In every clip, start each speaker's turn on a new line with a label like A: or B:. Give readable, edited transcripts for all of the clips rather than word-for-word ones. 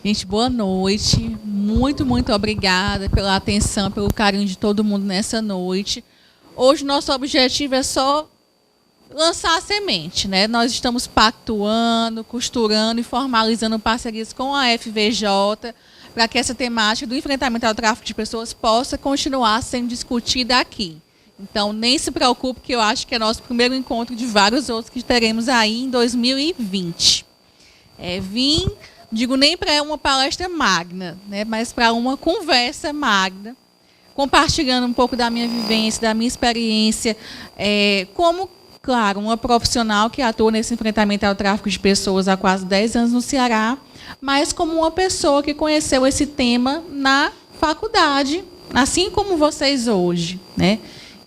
A: Gente, boa noite. Muito, muito obrigada pela atenção, pelo carinho de todo mundo nessa noite. Hoje, nosso objetivo é só lançar a semente, né? Nós estamos pactuando, costurando e formalizando parcerias com a FVJ para que essa temática do enfrentamento ao tráfico de pessoas possa continuar sendo discutida aqui. Então, nem se preocupe, que eu acho que é nosso primeiro encontro de vários outros que teremos aí em 2020. Vim, digo nem para uma palestra magna, né, mas para uma conversa magna, compartilhando um pouco da minha vivência, da minha experiência, como, claro, uma profissional que atua nesse enfrentamento ao tráfico de pessoas há quase 10 anos no Ceará, mas como uma pessoa que conheceu esse tema na faculdade, assim como vocês hoje, né?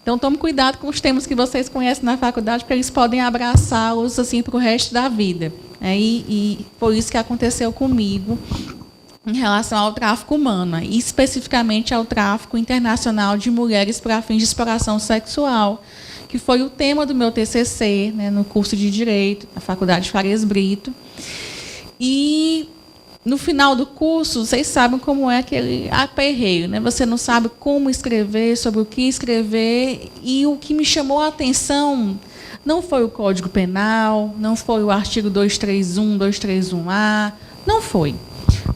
A: Então, tome cuidado com os temas que vocês conhecem na faculdade, porque eles podem abraçá-los assim, para o resto da vida. E foi isso que aconteceu comigo em relação ao tráfico humano, e especificamente ao tráfico internacional de mulheres para fins de exploração sexual, que foi o tema do meu TCC, né, no curso de Direito, na Faculdade Farias Brito. E no final do curso, vocês sabem como é aquele aperreio, né? Você não sabe como escrever, sobre o que escrever, e o que me chamou a atenção não foi o Código Penal, não foi o artigo 231, 231A, não foi.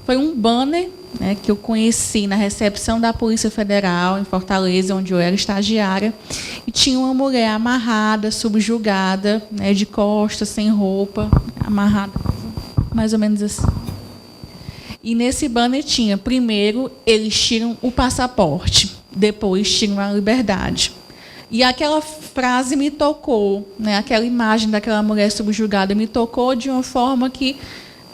A: Foi um banner, né, que eu conheci na recepção da Polícia Federal, em Fortaleza, onde eu era estagiária, e tinha uma mulher amarrada, subjugada, né, de costas, sem roupa, amarrada, mais ou menos assim. E nesse banner tinha, primeiro, eles tiram o passaporte, depois tiram a liberdade. E aquela frase me tocou, né? Aquela imagem daquela mulher subjugada me tocou de uma forma que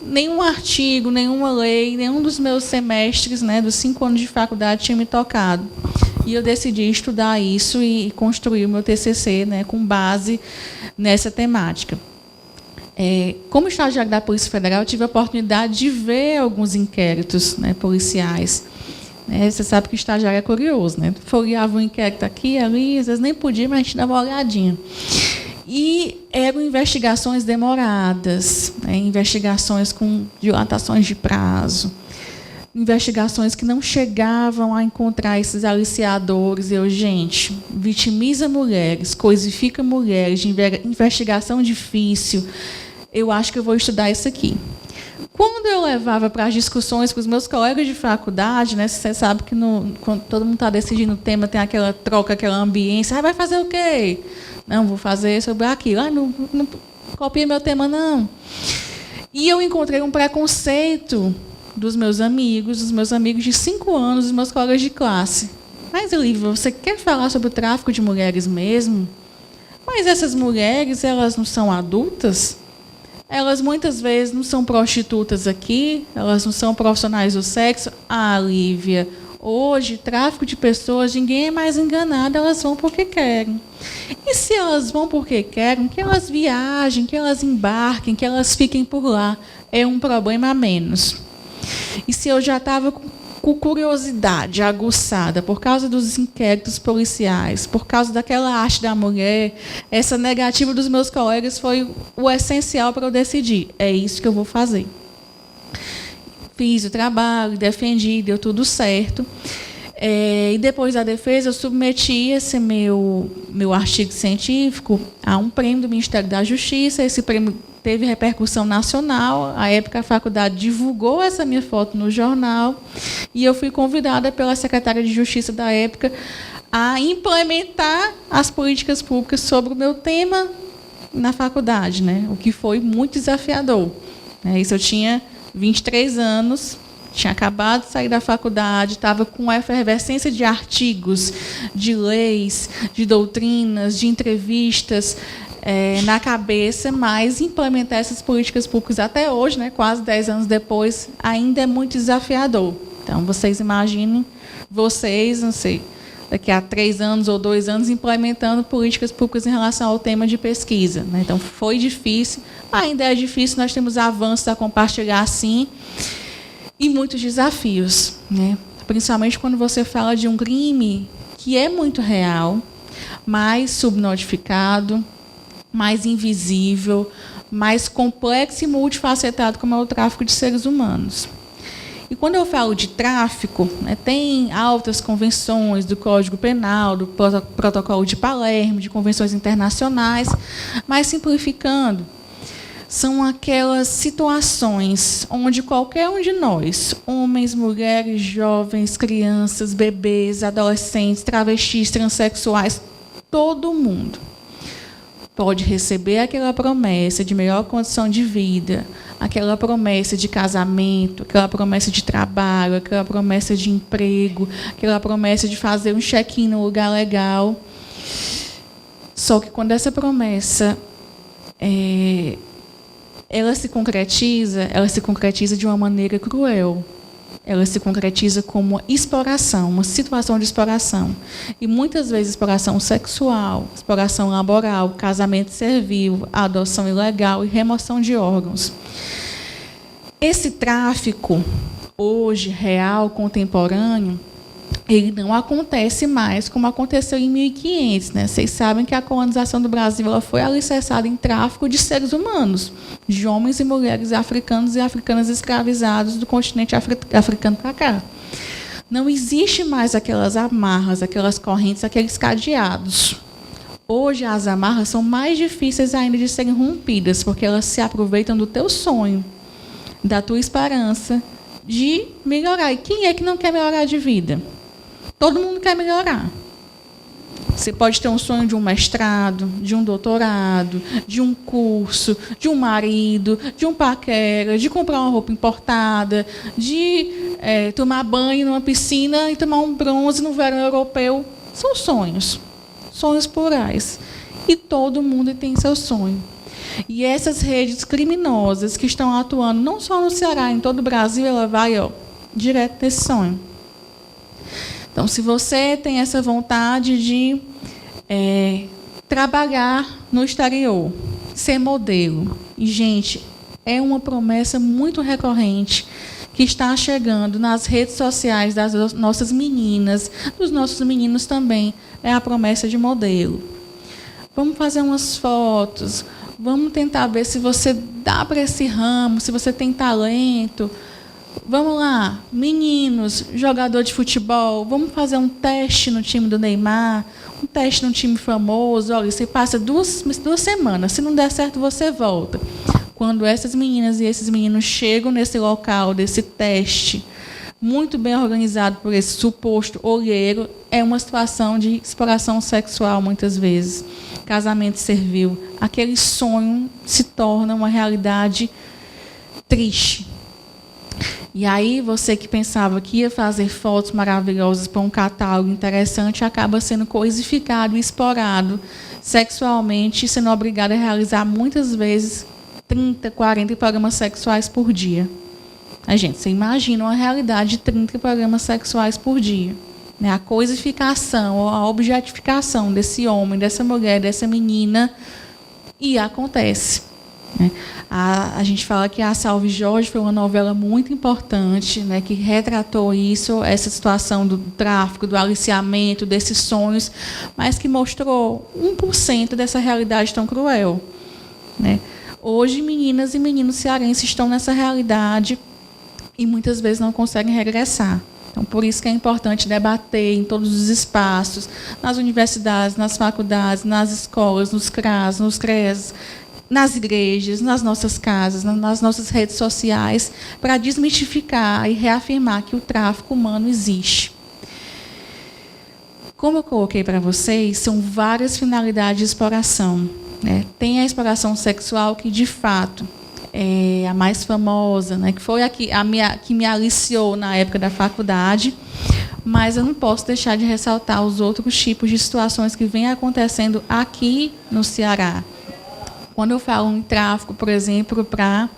A: nenhum artigo, nenhuma lei, nenhum dos meus semestres, né, dos 5 anos de faculdade tinha me tocado. E eu decidi estudar isso e construir o meu TCC, né, com base nessa temática. Como estagiária da Polícia Federal, eu tive a oportunidade de ver alguns inquéritos, né, policiais. Você sabe que o estagiário é curioso, né? Folheava um inquérito aqui, ali, às vezes nem podia, mas a gente dava uma olhadinha. E eram investigações demoradas, né, investigações com dilatações de prazo, investigações que não chegavam a encontrar esses aliciadores. Gente, vitimiza mulheres, coisifica mulheres, de investigação difícil. Eu acho que eu vou estudar isso aqui. Quando eu levava para as discussões com os meus colegas de faculdade, né, você sabe que quando todo mundo está decidindo o tema, tem aquela troca, aquela ambiência. Vai fazer o quê? Não, vou fazer sobre aquilo. Não copia meu tema, não. E eu encontrei um preconceito dos meus amigos de 5 anos, dos meus colegas de classe. Mas, Olivia, você quer falar sobre o tráfico de mulheres mesmo? Mas essas mulheres, elas não são adultas? Elas, muitas vezes, não são prostitutas aqui? Elas não são profissionais do sexo? Ah, Lívia, hoje, tráfico de pessoas, ninguém é mais enganado, elas vão porque querem. E se elas vão porque querem, que elas viajem, que elas embarquem, que elas fiquem por lá. É um problema a menos. E se eu já estava com curiosidade aguçada por causa dos inquéritos policiais, por causa daquela arte da mulher, essa negativa dos meus colegas foi o essencial para eu decidir. É isso que eu vou fazer. Fiz o trabalho, defendi, deu tudo certo. E depois da defesa, eu submeti esse meu artigo científico a um prêmio do Ministério da Justiça. Esse prêmio teve repercussão nacional. À época, a faculdade divulgou essa minha foto no jornal. E eu fui convidada pela secretária de Justiça da época a implementar as políticas públicas sobre o meu tema na faculdade, né? O que foi muito desafiador. Isso eu tinha 23 anos, tinha acabado de sair da faculdade, estava com a efervescência de artigos, de leis, de doutrinas, de entrevistas na cabeça, mas implementar essas políticas públicas até hoje, né, quase 10 anos depois, ainda é muito desafiador. Então, vocês imaginem, não sei, daqui a 3 anos ou 2 anos, implementando políticas públicas em relação ao tema de pesquisa, né? Então, foi difícil, ainda é difícil, nós temos avanços a compartilhar, sim, e muitos desafios, né? Principalmente quando você fala de um crime que é muito real, mais subnotificado, mais invisível, mais complexo e multifacetado, como é o tráfico de seres humanos. E quando eu falo de tráfico, né, tem altas convenções do Código Penal, do Protocolo de Palermo, de convenções internacionais, mas simplificando, são aquelas situações onde qualquer um de nós, homens, mulheres, jovens, crianças, bebês, adolescentes, travestis, transexuais, todo mundo pode receber aquela promessa de melhor condição de vida, aquela promessa de casamento, aquela promessa de trabalho, aquela promessa de emprego, aquela promessa de fazer um check-in no lugar legal. Só que quando essa promessa ela se concretiza de uma maneira cruel. Ela se concretiza como uma exploração, uma situação de exploração. E muitas vezes exploração sexual, exploração laboral, casamento servil, adoção ilegal e remoção de órgãos. Esse tráfico, hoje, real, contemporâneo, ele não acontece mais como aconteceu em 1500. Né? Vocês sabem que a colonização do Brasil ela foi alicerçada em tráfico de seres humanos, de homens e mulheres africanos e africanas escravizados do continente africano para cá. Não existe mais aquelas amarras, aquelas correntes, aqueles cadeados. Hoje, as amarras são mais difíceis ainda de serem rompidas, porque elas se aproveitam do teu sonho, da tua esperança de melhorar. E quem é que não quer melhorar de vida? Todo mundo quer melhorar. Você pode ter um sonho de um mestrado, de um doutorado, de um curso, de um marido, de um paquera, de comprar uma roupa importada, de tomar banho numa piscina e tomar um bronze no verão europeu. São sonhos. Sonhos plurais. E todo mundo tem seu sonho. E essas redes criminosas que estão atuando não só no Ceará, em todo o Brasil, ela vai direto nesse sonho. Então, se você tem essa vontade de trabalhar no exterior, ser modelo, e, gente, é uma promessa muito recorrente que está chegando nas redes sociais das nossas meninas, dos nossos meninos também, é a promessa de modelo. Vamos fazer umas fotos, vamos tentar ver se você dá para esse ramo, se você tem talento. Vamos lá, meninos, jogador de futebol, vamos fazer um teste no time do Neymar, um teste num time famoso. Olha, você passa duas semanas, se não der certo, você volta. Quando essas meninas e esses meninos chegam nesse local, desse teste, muito bem organizado por esse suposto olheiro, é uma situação de exploração sexual, muitas vezes. Casamento servil. Aquele sonho se torna uma realidade triste. E aí, você que pensava que ia fazer fotos maravilhosas para um catálogo interessante, acaba sendo coisificado e explorado sexualmente, sendo obrigado a realizar, muitas vezes, 30, 40 programas sexuais por dia. Gente, você imagina uma realidade de 30 programas sexuais por dia. Né? A coisificação, a objetificação desse homem, dessa mulher, dessa menina, e acontece. Né? A gente fala que a Salve Jorge foi uma novela muito importante, né, que retratou isso, essa situação do tráfico, do aliciamento, desses sonhos, mas que mostrou 1% dessa realidade tão cruel. Né? Hoje, meninas e meninos cearenses estão nessa realidade e muitas vezes não conseguem regressar. Então, por isso que é importante debater em todos os espaços, nas universidades, nas faculdades, nas escolas, nos CRAS, nos CREAS, nas igrejas, nas nossas casas, nas nossas redes sociais, para desmistificar e reafirmar que o tráfico humano existe. Como eu coloquei para vocês, são várias finalidades de exploração. Né? Tem a exploração sexual, que, de fato, é a mais famosa, né? Que foi que me aliciou na época da faculdade, mas eu não posso deixar de ressaltar os outros tipos de situações que vêm acontecendo aqui no Ceará. Quando eu falo em tráfico, por exemplo, para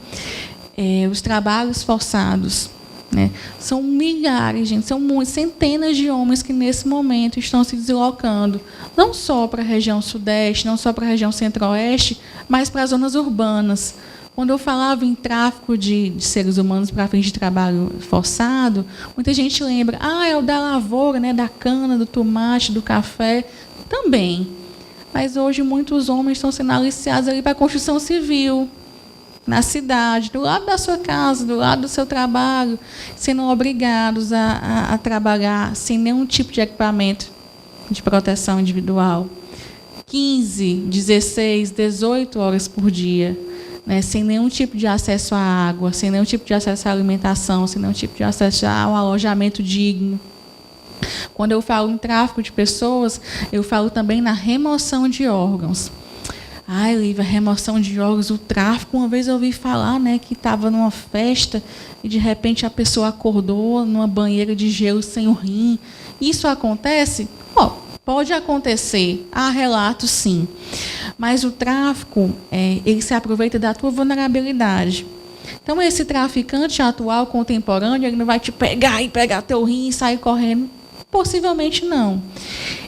A: os trabalhos forçados, né? São milhares, gente, são muitos, centenas de homens que, nesse momento, estão se deslocando, não só para a região sudeste, não só para a região centro-oeste, mas para as zonas urbanas. Quando eu falava em tráfico de seres humanos para fins de trabalho forçado, muita gente lembra, é o da lavoura, né, da cana, do tomate, do café, também. Mas hoje muitos homens estão sendo aliciados ali para a construção civil, na cidade, do lado da sua casa, do lado do seu trabalho, sendo obrigados a trabalhar sem nenhum tipo de equipamento de proteção individual. 15, 16, 18 horas por dia, né, sem nenhum tipo de acesso à água, sem nenhum tipo de acesso à alimentação, sem nenhum tipo de acesso ao alojamento digno. Quando eu falo em tráfico de pessoas, eu falo também na remoção de órgãos. Ai, Lívia, remoção de órgãos, o tráfico. Uma vez eu ouvi falar, né, que estava numa festa e, de repente, a pessoa acordou numa banheira de gelo sem o rim. Isso acontece? Pode acontecer. Há relatos, sim. Mas o tráfico, ele se aproveita da tua vulnerabilidade. Então, esse traficante atual, contemporâneo, ele não vai te pegar e pegar teu rim e sair correndo. Possivelmente não.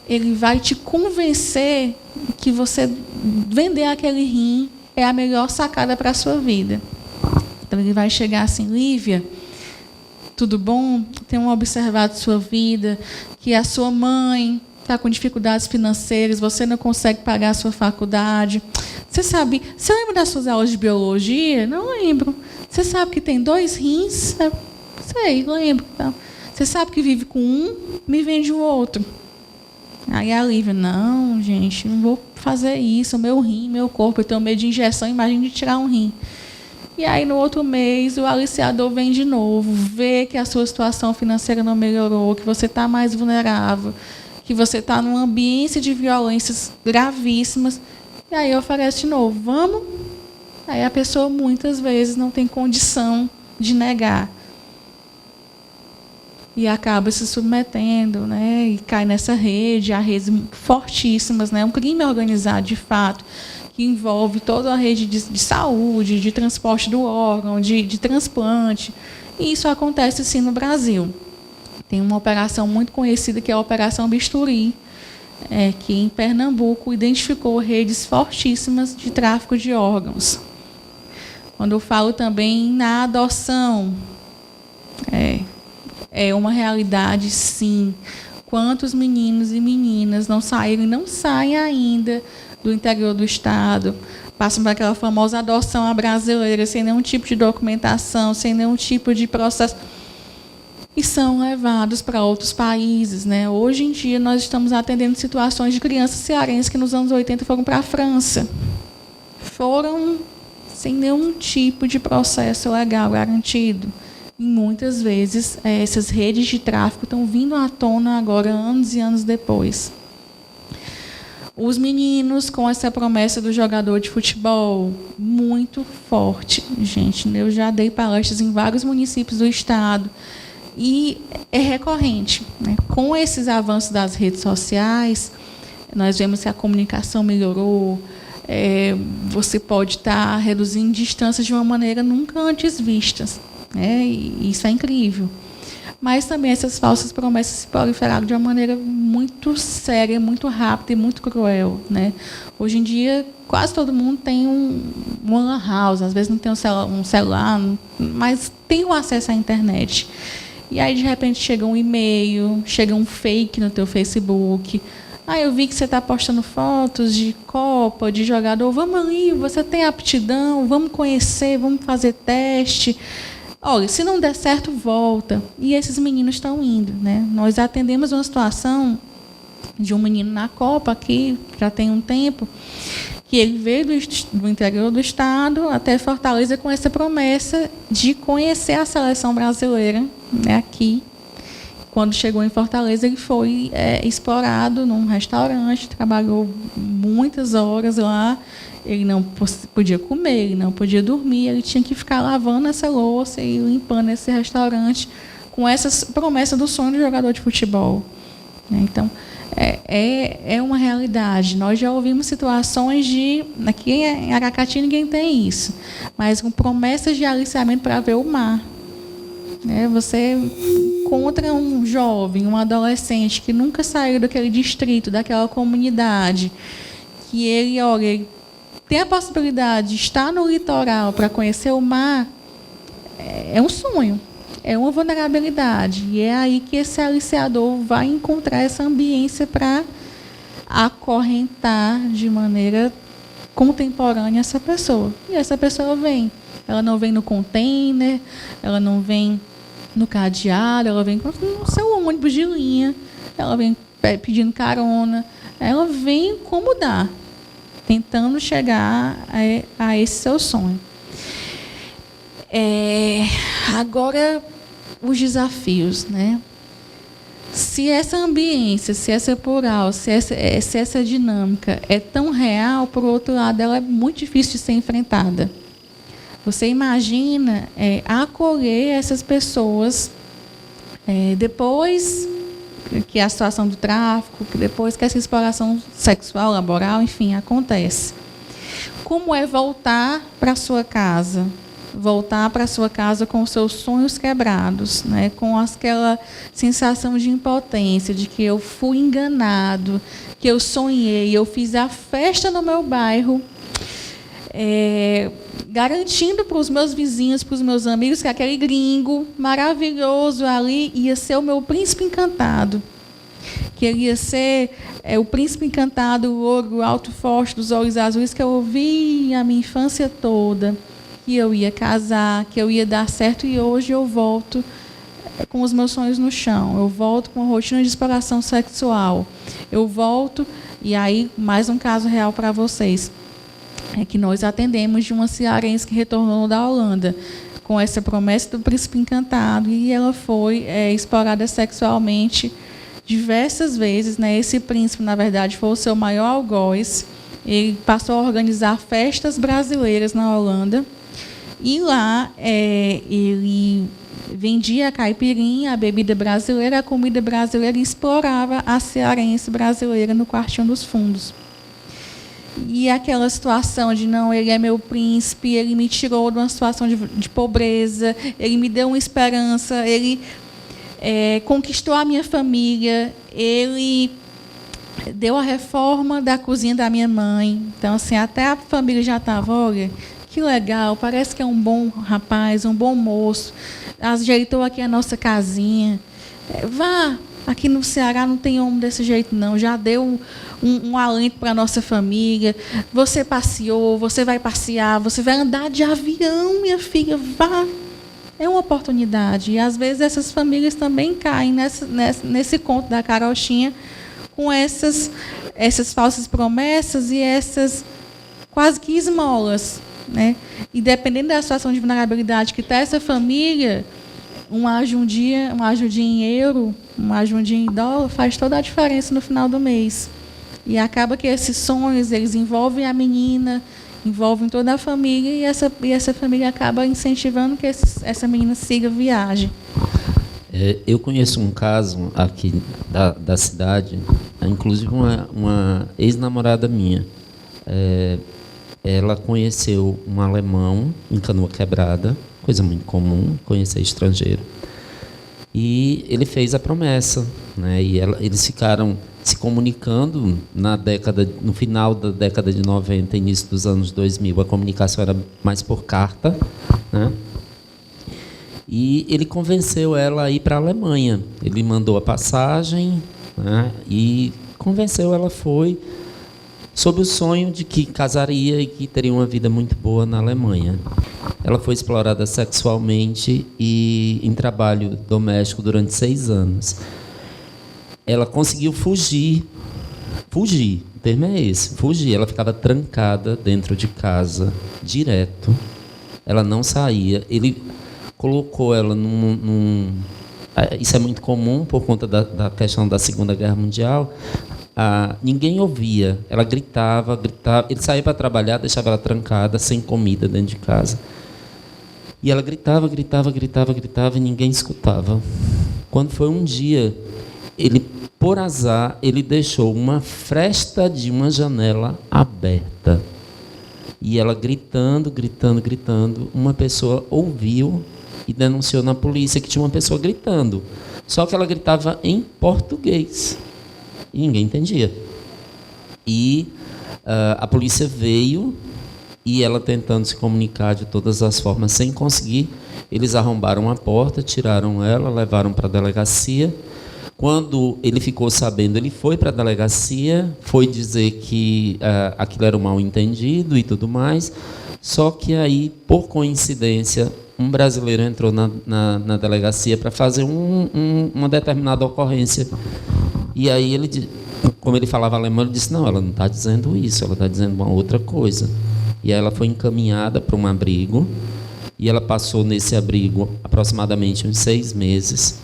A: Ele vai te convencer que você vender aquele rim é a melhor sacada para a sua vida. Então, ele vai chegar assim: Lívia, tudo bom? Tenho observado sua vida, que a sua mãe está com dificuldades financeiras, você não consegue pagar a sua faculdade. Você lembra das suas aulas de biologia? Não lembro. Você sabe que tem 2 rins? Sei, lembro. Então, você sabe que vive com um, me vende o outro. Aí a Lívia: não, gente, não vou fazer isso. Meu rim, meu corpo, eu tenho medo de injeção, imagine de tirar um rim. E aí, no outro mês, o aliciador vem de novo, vê que a sua situação financeira não melhorou, que você está mais vulnerável, que você está num ambiente de violências gravíssimas, e aí oferece de novo: vamos? Aí a pessoa, muitas vezes, não tem condição de negar. E acaba se submetendo, né? E cai nessa rede, há redes fortíssimas, né? Um crime organizado, de fato, que envolve toda a rede de saúde, de transporte do órgão, de transplante. E isso acontece, sim, no Brasil. Tem uma operação muito conhecida, que é a Operação Bisturi, que em Pernambuco identificou redes fortíssimas de tráfico de órgãos. Quando eu falo também na adoção, é uma realidade, sim. Quantos meninos e meninas não saíram e não saem ainda do interior do estado, passam por aquela famosa adoção à brasileira, sem nenhum tipo de documentação, sem nenhum tipo de processo, e são levados para outros países, né? Hoje em dia, nós estamos atendendo situações de crianças cearenses que nos anos 80 foram para a França. Foram sem nenhum tipo de processo legal garantido. E muitas vezes, essas redes de tráfico estão vindo à tona agora, anos e anos depois. Os meninos, com essa promessa do jogador de futebol, muito forte. Gente, eu já dei palestras em vários municípios do estado, e é recorrente, né? Com esses avanços das redes sociais, nós vemos que a comunicação melhorou, você pode estar reduzindo distâncias de uma maneira nunca antes vistas, né? E isso é incrível. Mas também essas falsas promessas se proliferaram de uma maneira muito séria, muito rápida e muito cruel, né? Hoje em dia, quase todo mundo tem uma lan house, às vezes não tem um celular, mas tem o acesso à internet. E aí, de repente, chega um e-mail, chega um fake no teu Facebook. Eu vi que você está postando fotos de Copa, de jogador. Vamos ali, você tem aptidão, vamos conhecer, vamos fazer teste. Olha, se não der certo, volta. E esses meninos estão indo, né? Nós atendemos uma situação de um menino na Copa, aqui, já tem um tempo, que ele veio do interior do estado até Fortaleza com essa promessa de conhecer a seleção brasileira, né, aqui. Quando chegou em Fortaleza, ele foi explorado num restaurante, trabalhou muitas horas lá. Ele não podia comer, ele não podia dormir, ele tinha que ficar lavando essa louça e limpando esse restaurante com essa promessa do sonho de jogador de futebol. Então, é uma realidade. Nós já ouvimos situações de... Aqui em Aracati ninguém tem isso, mas com promessas de aliciamento para ver o mar. Você encontra um jovem, um adolescente que nunca saiu daquele distrito, daquela comunidade, que ele tem a possibilidade de estar no litoral para conhecer o mar, é um sonho, é uma vulnerabilidade. E é aí que esse aliciador vai encontrar essa ambiência para acorrentar de maneira contemporânea a essa pessoa. E essa pessoa vem. Ela não vem no container, ela não vem no cadeado, ela vem no seu ônibus de linha, ela vem pedindo carona, ela vem como dá, tentando chegar a esse seu sonho. Agora, os desafios, né? Se essa ambiência, se essa plural, se essa dinâmica é tão real, por outro lado, ela é muito difícil de ser enfrentada. Você imagina acolher essas pessoas depois que a situação do tráfico, depois que essa exploração sexual, laboral, enfim, acontece. Como é voltar para a sua casa? Voltar para a sua casa com os seus sonhos quebrados, né? Com aquela sensação de impotência, de que eu fui enganado, que eu sonhei, eu fiz a festa no meu bairro, garantindo para os meus vizinhos, para os meus amigos, que aquele gringo maravilhoso ali ia ser o meu príncipe encantado, que ele ia ser o príncipe encantado, o louro, alto, forte, dos olhos azuis, que eu ouvi a minha infância toda, que eu ia casar, que eu ia dar certo, e hoje eu volto com os meus sonhos no chão, eu volto com a rotina de exploração sexual, eu volto, e aí mais um caso real para vocês, é que nós atendemos de uma cearense que retornou da Holanda, com essa promessa do príncipe encantado, e ela foi explorada sexualmente diversas vezes, né? Esse príncipe, na verdade, foi o seu maior algoz. Ele passou a organizar festas brasileiras na Holanda, e lá ele vendia a caipirinha, a bebida brasileira, a comida brasileira, e explorava a cearense brasileira no quartinho dos fundos. E aquela situação de, não, ele é meu príncipe, ele me tirou de uma situação de pobreza, ele me deu uma esperança, ele conquistou a minha família, ele deu a reforma da cozinha da minha mãe. Então, assim, até a família já estava, olha, que legal, parece que é um bom rapaz, um bom moço, ajeitou aqui a nossa casinha. Vá, aqui no Ceará não tem homem desse jeito, não, já deu um alento para a nossa família, você passeou, você vai passear, você vai andar de avião, minha filha, vá. É uma oportunidade. E, às vezes, essas famílias também caem nesse conto da carochinha, com essas falsas promessas e essas quase que esmolas, né? E, dependendo da situação de vulnerabilidade que está essa família, uma ajudinha em euro, uma ajudinha em dólar, faz toda a diferença no final do mês. E acaba que esses sonhos, eles envolvem a menina, envolvem toda a família, e essa família acaba incentivando que essa menina siga a viagem.
B: Eu conheço um caso aqui da cidade, inclusive uma ex-namorada minha. Ela conheceu um alemão em Canoa Quebrada, coisa muito comum, conhecer estrangeiro. E ele fez a promessa, né? E eles ficaram se comunicando no final da década de 90, início dos anos 2000. A comunicação era mais por carta, né? E ele convenceu ela a ir para a Alemanha. Ele mandou a passagem, né? E convenceu, ela foi, sob o sonho de que casaria e que teria uma vida muito boa na Alemanha. Ela foi explorada sexualmente e em trabalho doméstico durante 6 anos. Ela conseguiu fugir, o termo é esse, fugir. Ela ficava trancada dentro de casa, direto. Ela não saía. Ele colocou ela isso é muito comum por conta da questão da Segunda Guerra Mundial. Ninguém ouvia. Ela gritava. Ele saía para trabalhar, deixava ela trancada, sem comida dentro de casa. E ela gritava e ninguém escutava. Quando foi um dia, por azar, ele deixou uma fresta de uma janela aberta. E ela gritando, uma pessoa ouviu e denunciou na polícia que tinha uma pessoa gritando. Só que ela gritava em português. E ninguém entendia. E a polícia veio, e ela tentando se comunicar de todas as formas, sem conseguir. Eles arrombaram a porta, tiraram ela, levaram para a delegacia. Quando ele ficou sabendo, ele foi para a delegacia, foi dizer que aquilo era um mal-entendido e tudo mais, só que aí, por coincidência, um brasileiro entrou na delegacia para fazer uma determinada ocorrência. E aí, como ele falava alemão, ele disse, não, ela não está dizendo isso, ela está dizendo uma outra coisa. E aí ela foi encaminhada para um abrigo, e ela passou nesse abrigo aproximadamente uns 6 meses.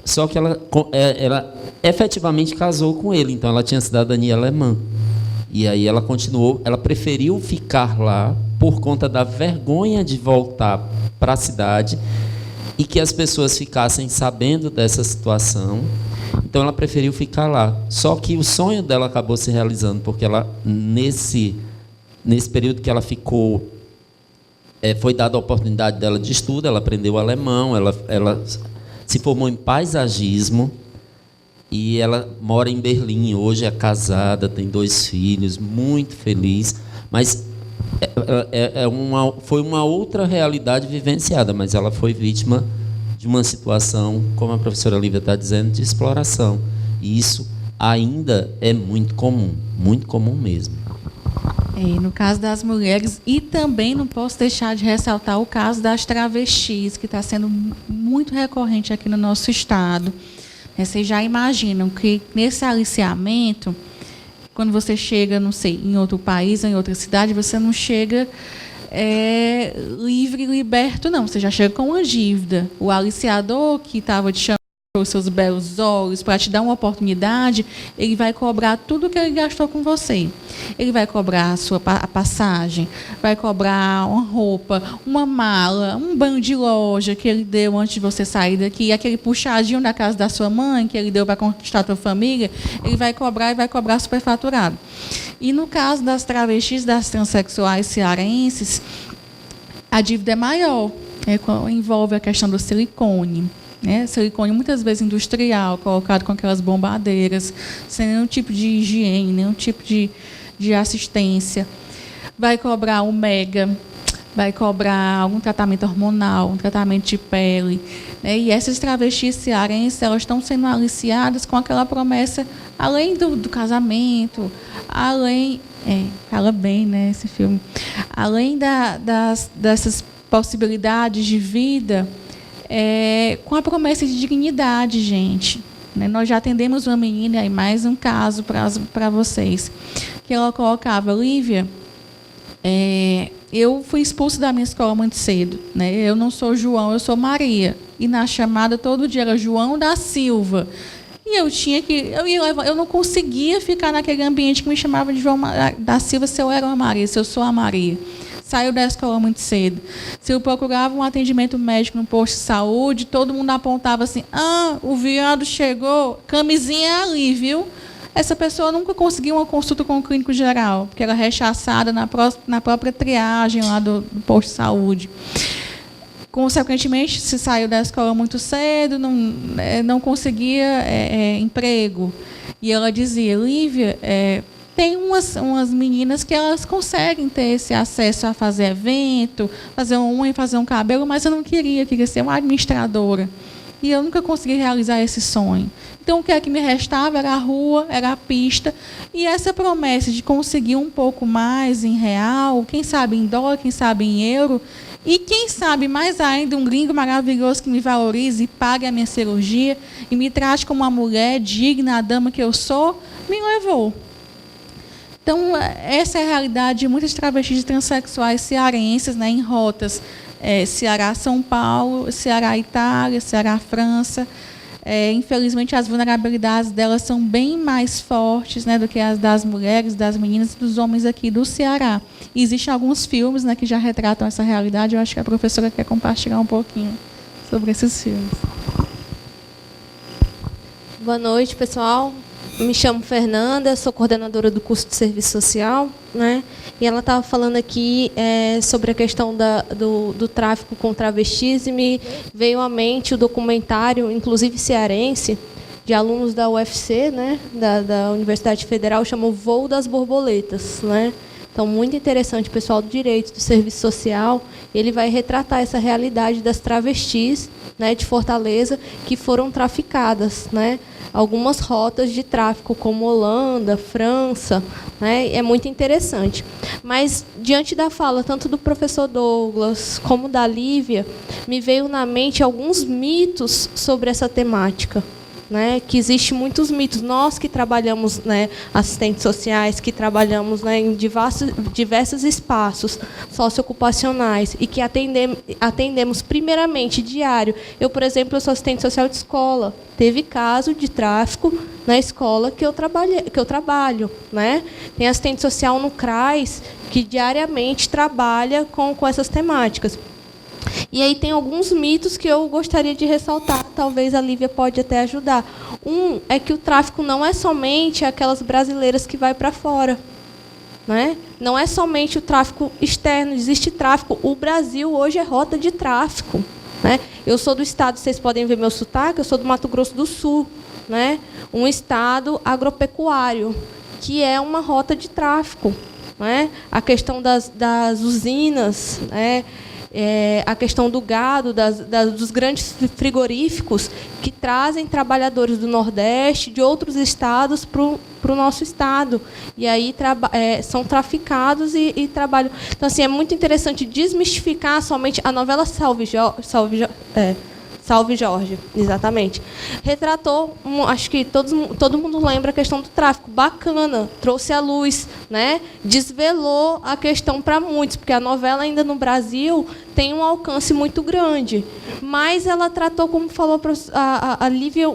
B: Só que ela efetivamente casou com ele, então ela tinha cidadania alemã. E aí ela continuou, ela preferiu ficar lá por conta da vergonha de voltar para a cidade e que as pessoas ficassem sabendo dessa situação. Então ela preferiu ficar lá. Só que o sonho dela acabou se realizando, porque ela, nesse período que ela ficou, foi dada a oportunidade dela de estudo, ela aprendeu alemão, ela se formou em paisagismo e ela mora em Berlim. Hoje é casada, tem 2 filhos, muito feliz. Mas foi uma outra realidade vivenciada, mas ela foi vítima de uma situação, como a professora Lívia está dizendo, de exploração. E isso ainda é muito comum mesmo.
A: No caso das mulheres, e também não posso deixar de ressaltar o caso das travestis, que está sendo muito recorrente aqui no nosso estado. Vocês já imaginam que nesse aliciamento, quando você chega, não sei, em outro país, em outra cidade, você não chega livre e liberto, não. Você já chega com uma dívida. O aliciador que estava te chamando os seus belos olhos, para te dar uma oportunidade, ele vai cobrar tudo que ele gastou com você. Ele vai cobrar a passagem, vai cobrar uma roupa, uma mala, um banho de loja que ele deu antes de você sair daqui, aquele puxadinho da casa da sua mãe que ele deu para conquistar a tua família, ele vai cobrar e vai cobrar superfaturado. E no caso das travestis, das transexuais cearenses, a dívida é maior, envolve a questão do silicone. Silicone muitas vezes industrial, colocado com aquelas bombadeiras, sem nenhum tipo de higiene, nenhum tipo de assistência. Vai cobrar ômega, vai cobrar algum tratamento hormonal, um tratamento de pele. E essas travestis cearenses, elas estão sendo aliciadas com aquela promessa, além do casamento, além... fala bem, esse filme. Além dessas possibilidades de vida... com a promessa de dignidade, gente. Nós já atendemos uma menina, e mais um caso para vocês, que ela colocava, Lívia, eu fui expulsa da minha escola muito cedo. Eu não sou João, eu sou Maria. E na chamada todo dia era João da Silva. E eu não conseguia ficar naquele ambiente que me chamava de João da Silva se eu era uma Maria, se eu sou a Maria. Saiu da escola muito cedo. Se eu procurava um atendimento médico no posto de saúde, todo mundo apontava assim, o viado chegou, camisinha ali, viu? Essa pessoa nunca conseguiu uma consulta com o clínico geral, porque era rechaçada na própria triagem lá do posto de saúde. Consequentemente, se saiu da escola muito cedo, não conseguia emprego. E ela dizia, Lívia, tem umas meninas que elas conseguem ter esse acesso a fazer evento, fazer uma unha, fazer um cabelo, mas eu não queria ser uma administradora. E eu nunca consegui realizar esse sonho. Então, o que é que me restava era a rua, era a pista. E essa promessa de conseguir um pouco mais em real, quem sabe em dólar, quem sabe em euro, e quem sabe mais ainda um gringo maravilhoso que me valorize e pague a minha cirurgia e me trate como uma mulher digna, a dama que eu sou, me levou. Então, essa é a realidade de muitas travestis transexuais cearenses, em rotas Ceará-São Paulo, Ceará-Itália, Ceará-França. Infelizmente, as vulnerabilidades delas são bem mais fortes do que as das mulheres, das meninas e dos homens aqui do Ceará. E existem alguns filmes que já retratam essa realidade. Eu acho que a professora quer compartilhar um pouquinho sobre esses filmes.
C: Boa noite, pessoal. Me chamo Fernanda, sou coordenadora do curso de Serviço Social, e ela estava falando aqui sobre a questão do tráfico com travestis, e me veio à mente o documentário, inclusive cearense, de alunos da UFC, da Universidade Federal, chamou Voo das Borboletas. Então, muito interessante, o pessoal do direito, do serviço social, ele vai retratar essa realidade das travestis, né, de Fortaleza, que foram traficadas, né? Algumas rotas de tráfico, como Holanda, França, né? É muito interessante. Mas, diante da fala tanto do professor Douglas como da Lívia, me veio na mente alguns mitos sobre essa temática. Né, que existe muitos mitos. Nós que trabalhamos, né, assistentes sociais, que trabalhamos, né, em diversos espaços socioocupacionais e que atendemos primeiramente diário. Eu, por exemplo, eu sou assistente social de escola. Teve caso de tráfico na escola que eu trabalho. Né? Tem assistente social no CRAS que diariamente trabalha com essas temáticas. E aí tem alguns mitos que eu gostaria de ressaltar, talvez a Lívia pode até ajudar. Um é que o tráfico não é somente aquelas brasileiras que vai para fora. Né? Não é somente o tráfico externo, existe tráfico. O Brasil hoje é rota de tráfico. Né? Eu sou do estado, vocês podem ver meu sotaque, eu sou do Mato Grosso do Sul. Né? Um estado agropecuário, que é uma rota de tráfico. Né? A questão das usinas, né? A questão do gado, dos grandes frigoríficos que trazem trabalhadores do Nordeste, de outros estados, para o nosso estado. E aí são traficados e trabalham. Então, assim, é muito interessante desmistificar somente a novela Salve Jorge, exatamente. Retratou, acho que todo mundo lembra a questão do tráfico. Bacana, trouxe à luz, né? Desvelou a questão para muitos, porque a novela ainda no Brasil tem um alcance muito grande. Mas ela tratou, como falou a Lívia,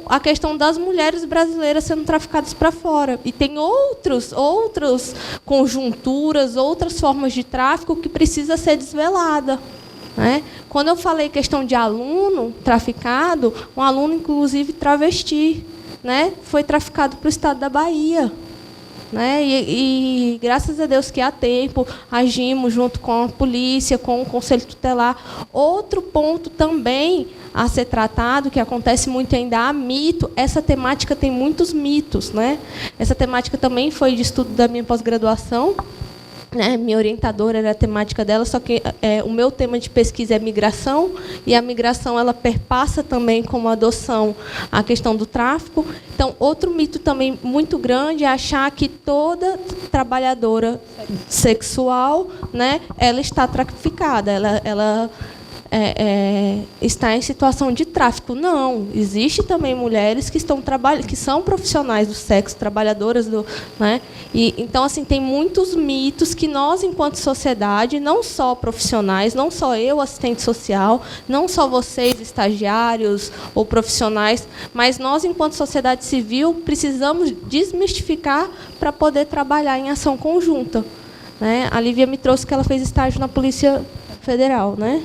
C: a questão das mulheres brasileiras sendo traficadas para fora. E tem outras conjunturas, outras formas de tráfico que precisa ser desvelada. Né? Quando eu falei questão de aluno traficado, um aluno, inclusive, travesti, né? Foi traficado para o estado da Bahia. Né? E graças a Deus que há tempo agimos junto com a polícia, com o Conselho Tutelar. Outro ponto também a ser tratado, que acontece muito ainda, há mito. Essa temática tem muitos mitos. Né? Essa temática também foi de estudo da minha pós-graduação. Né, minha orientadora era a temática dela, só que o meu tema de pesquisa é migração, e a migração ela perpassa também como adoção a questão do tráfico. Então, outro mito também muito grande é achar que toda trabalhadora sexual, né, ela está traficada, ela está em situação de tráfico. Não, existe também mulheres que que são profissionais do sexo, trabalhadoras do, né? E então, assim, tem muitos mitos que nós, enquanto sociedade, não só profissionais, não só eu, assistente social, não só vocês, estagiários ou profissionais, mas nós, enquanto sociedade civil, precisamos desmistificar para poder trabalhar em ação conjunta. Né? A Lívia me trouxe que ela fez estágio na Polícia Federal, né?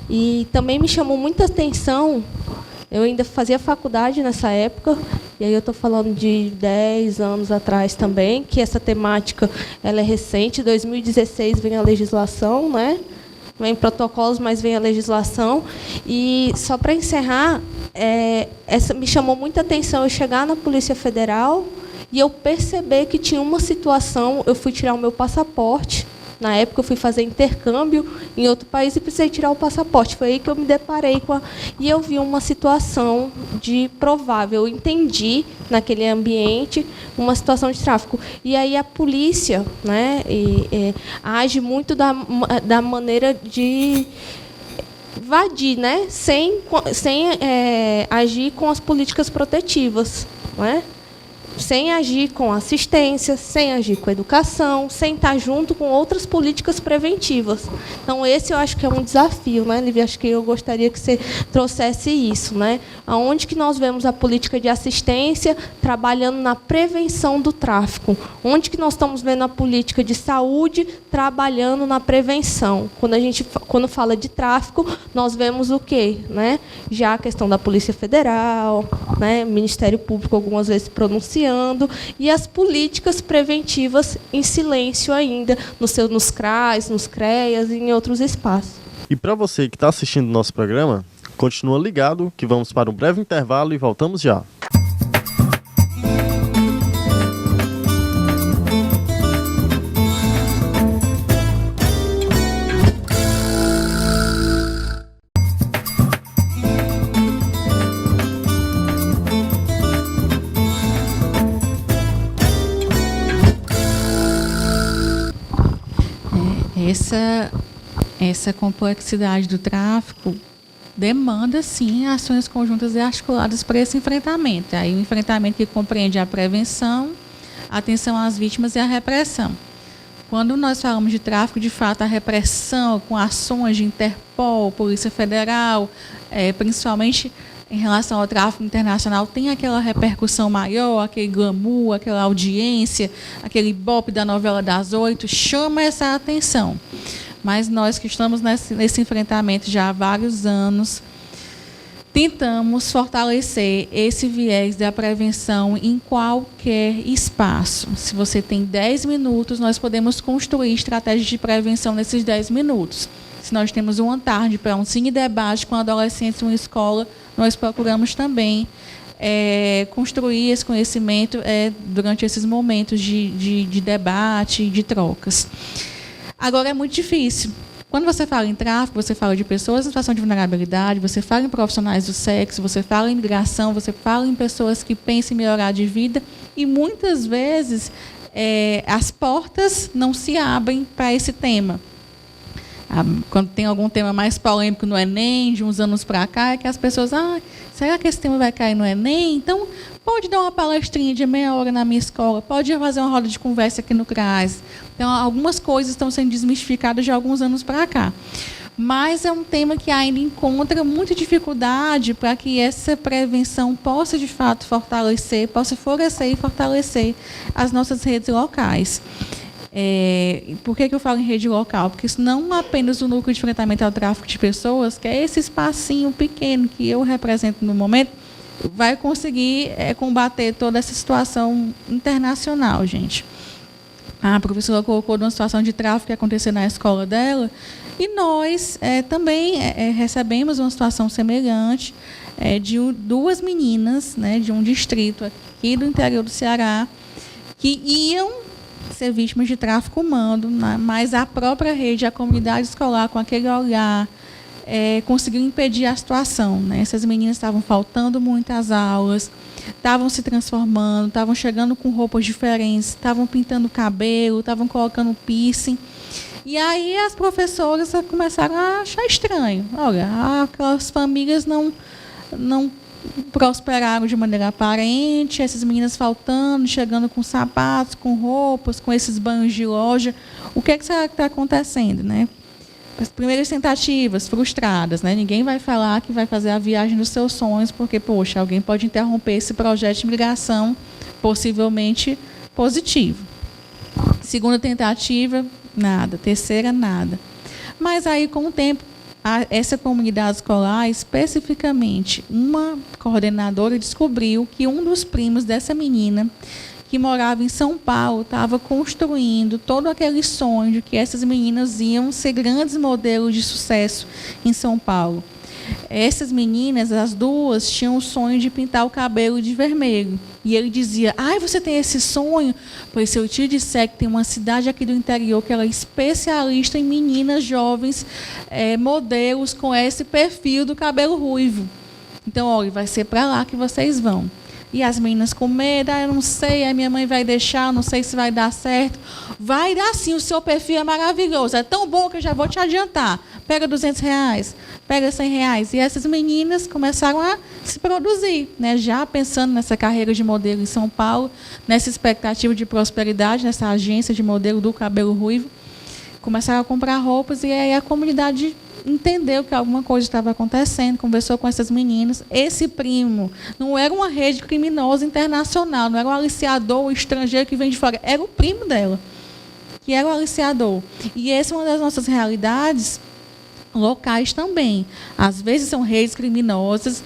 C: E também me chamou muita atenção, eu ainda fazia faculdade nessa época, e aí eu estou falando de 10 anos atrás também, que essa temática ela é recente, em 2016 vem a legislação, né? Vem protocolos, mas vem a legislação. E, só para encerrar, essa me chamou muita atenção eu chegar na Polícia Federal e eu perceber que tinha uma situação, eu fui tirar o meu passaporte. Na época, eu fui fazer intercâmbio em outro país e precisei tirar o passaporte. Foi aí que eu me deparei com e eu vi uma situação de provável. Eu entendi, naquele ambiente, uma situação de tráfico. E aí a polícia, né, age muito da maneira de invadir, né, sem agir com as políticas protetivas. Né? Sem agir com assistência, sem agir com educação, sem estar junto com outras políticas preventivas. Então, esse eu acho que é um desafio, né, Lívia? Acho que eu gostaria que você trouxesse isso. Né? Aonde que nós vemos a política de assistência trabalhando na prevenção do tráfico? Onde que nós estamos vendo a política de saúde trabalhando na prevenção? Quando fala de tráfico, nós vemos o quê? Né? Já a questão da Polícia Federal, né, Ministério Público algumas vezes pronunciando, e as políticas preventivas em silêncio ainda, nos CRAs, nos CREAs e em outros espaços.
D: E para você que está assistindo o nosso programa, continua ligado que vamos para um breve intervalo e voltamos já.
A: Essa complexidade do tráfico demanda, sim, ações conjuntas e articuladas para esse enfrentamento. Aí, o enfrentamento que compreende a prevenção, a atenção às vítimas e a repressão. Quando nós falamos de tráfico, de fato, a repressão com ações de Interpol, Polícia Federal, principalmente em relação ao tráfico internacional, tem aquela repercussão maior, aquele glamour, aquela audiência, aquele ibope da novela das 8, chama essa atenção. Mas nós que estamos nesse enfrentamento já há vários anos, tentamos fortalecer esse viés da prevenção em qualquer espaço. Se você tem 10 minutos, nós podemos construir estratégias de prevenção nesses 10 minutos. Se nós temos uma tarde para um cine-debate com adolescentes em uma escola, nós procuramos também construir esse conhecimento durante esses momentos de debate, de trocas. Agora, é muito difícil. Quando você fala em tráfico, você fala de pessoas em situação de vulnerabilidade, você fala em profissionais do sexo, você fala em migração, você fala em pessoas que pensam em melhorar de vida, e muitas vezes as portas não se abrem para esse tema. Quando tem algum tema mais polêmico no Enem, de uns anos para cá, é que as pessoas, será que esse tema vai cair no Enem? Então, pode dar uma palestrinha de meia hora na minha escola, pode fazer uma roda de conversa aqui no CRAS. Então, algumas coisas estão sendo desmistificadas de alguns anos para cá. Mas é um tema que ainda encontra muita dificuldade para que essa prevenção possa, de fato, possa florescer e fortalecer as nossas redes locais. Por que eu falo em rede local? Porque isso não apenas o núcleo de enfrentamento ao tráfico de pessoas, que é esse espacinho pequeno que eu represento no momento, vai conseguir combater toda essa situação internacional, gente. A professora colocou de uma situação de tráfico que aconteceu na escola dela, e nós também recebemos uma situação semelhante de duas meninas, né, de um distrito aqui do interior do Ceará, que iam ser vítimas de tráfico humano, mas a própria rede, a comunidade escolar, com aquele olhar, conseguiu impedir a situação, né? Essas meninas estavam faltando muito às aulas, estavam se transformando, estavam chegando com roupas diferentes, estavam pintando o cabelo, estavam colocando piercing. E aí as professoras começaram a achar estranho. Olha, aquelas famílias não prosperaram de maneira aparente, essas meninas faltando, chegando com sapatos, com roupas, com esses banhos de loja. O que será que está acontecendo, né? As primeiras tentativas frustradas, né? Ninguém vai falar que vai fazer a viagem dos seus sonhos, porque, poxa, alguém pode interromper esse projeto de migração possivelmente positivo. Segunda tentativa, nada. Terceira, nada. Mas aí, com o tempo, essa comunidade escolar, especificamente, uma coordenadora descobriu que um dos primos dessa menina, que morava em São Paulo, estava construindo todo aquele sonho de que essas meninas iam ser grandes modelos de sucesso em São Paulo. Essas meninas, as duas, tinham o sonho de pintar o cabelo de vermelho. E ele dizia, você tem esse sonho? Pois se eu te disser que tem uma cidade aqui do interior que ela é especialista em meninas jovens, modelos com esse perfil do cabelo ruivo. Então, olha, vai ser para lá que vocês vão. E as meninas com medo, eu não sei, a minha mãe vai deixar, não sei se vai dar certo. Vai dar sim, o seu perfil é maravilhoso, é tão bom que eu já vou te adiantar. Pega R$200, pega R$100. E essas meninas começaram a se produzir, né? Já pensando nessa carreira de modelo em São Paulo, nessa expectativa de prosperidade, nessa agência de modelo do cabelo ruivo. Começaram a comprar roupas e aí a comunidade entendeu que alguma coisa estava acontecendo, conversou com essas meninas. Esse primo não era uma rede criminosa internacional, não era um aliciador estrangeiro que vem de fora, era o primo dela, que era o aliciador. E essa é uma das nossas realidades locais também. Às vezes são redes criminosas